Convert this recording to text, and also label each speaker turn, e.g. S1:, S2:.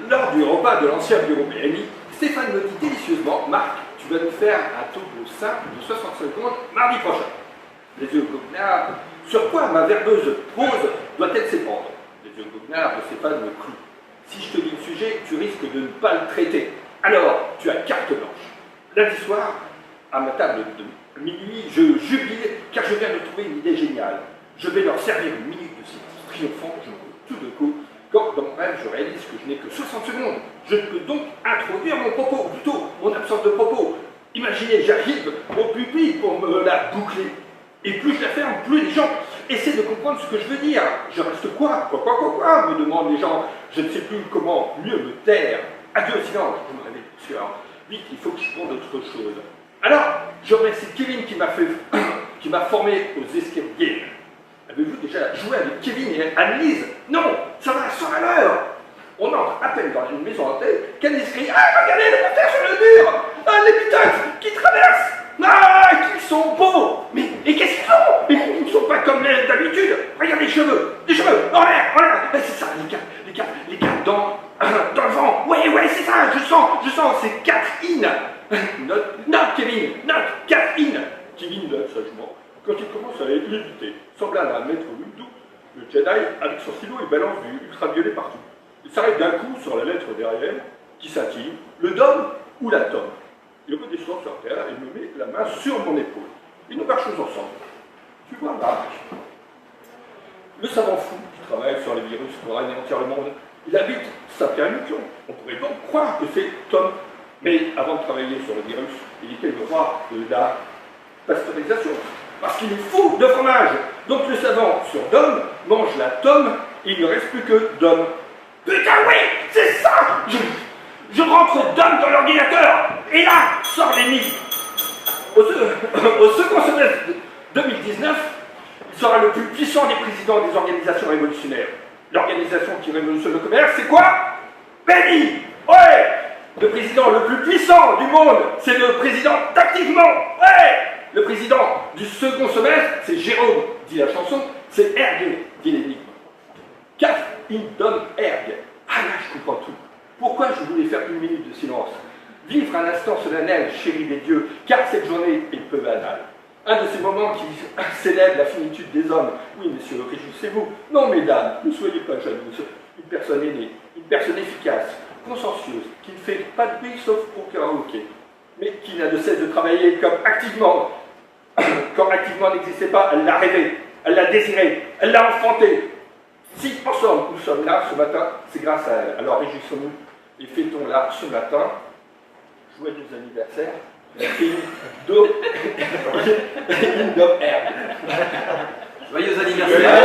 S1: Lors du repas de l'ancien bureau BNI, Stéphane me dit délicieusement: Marc, tu vas nous faire un tour de simple de 60 secondes mardi prochain. Les yeux goguenards, sur quoi ma verbeuse pose doit-elle s'épandre? Les yeux goguenards de Stéphane me clouent. Si je te dis le sujet, tu risques de ne pas le traiter. Alors, tu as carte blanche. Lundi soir, à ma table de minuit, je jubile car je viens de trouver une idée géniale. Je vais leur servir une minute de silence triomphant, je me roule tout de coup, quand dans mon rêve je réalise que je n'ai que 60 secondes. Je ne peux donc introduire mon propos, ou plutôt mon absence de propos. Imaginez, j'arrive au pupille pour me la boucler. Et plus je la ferme, plus les gens essaient de comprendre ce que je veux dire. Je reste quoi, me demandent les gens. Je ne sais plus comment mieux me taire. Adieu au silence, je me réveille sûr. Vite, il faut que je fonde autre chose. Alors, je remercie Kevin qui m'a formé aux escape games. Avez-vous déjà joué avec Kevin et Annelise? Non, ça va à l'heure. On entre à peine dans une maison hantée qu'Annelise crie: ah, regardez les posters sur le mur, ah, les Beatles qui traversent. Ah, qu'ils sont beaux. Mais qu'est-ce qu'ils ont? Ils ne sont pas comme d'habitude. Regarde les cheveux, en l'air. C'est ça, les gars dans le vent. Ouais, c'est ça, je sens, c'est 4 in. Note, Kevin, note, 4 in. Kevin note sagement. Quand il commence à léviter, semblable à Maître Windu, le Jedi, avec son stylo, il balance du ultraviolet partout. Il s'arrête d'un coup sur la lettre derrière, qui scintille, le dom ou l'atome. Il redescend sur terre et me met la main sur mon épaule. Et nous marchons ensemble. Tu vois, Marc, le savant fou qui travaille sur les virus pour anéantir le monde, il habite Saint-Pierre-Miquelon. On pourrait donc croire que c'est Tom. Mais avant de travailler sur le virus, il était le roi de la pasteurisation. Parce qu'il est fou de fromage. Donc le savant sur Dom mange la tome et il ne reste plus que Dom. Putain, oui, c'est ça. Je rentre Dom dans l'ordinateur et là sort l'ennemi. Au second semestre 2019, il sera le plus puissant des présidents des organisations révolutionnaires. L'organisation qui révolutionne le commerce, c'est quoi? BNI. Ouais. Le président le plus puissant du monde, c'est le président d'Activement. Ouais. Le président du second semestre, c'est Jérôme, dit la chanson, c'est Ergue, dit l'énigme. Kaf Indom Ergue. Ah là, je comprends tout. Pourquoi je voulais faire une minute de silence? Vivre un instant solennel, chéri des dieux, car cette journée est peu banale. Un de ces moments qui célèbre la finitude des hommes. Oui, messieurs, réjouissez-vous. Non, mesdames, ne soyez pas jalouses. Une personne aînée, une personne efficace, consciencieuse, qui ne fait pas de bruit sauf pour karaoké, mais qui n'a de cesse de travailler comme activement. Quand activement n'existait pas, elle l'a rêvé, elle l'a désiré, elle l'a enfanté. Si ensemble nous sommes là ce matin, c'est grâce à elle. Alors réjouissons-nous et fêtons-la ce matin. Joyeux anniversaire, la fille d'Indom Air.
S2: Joyeux anniversaire.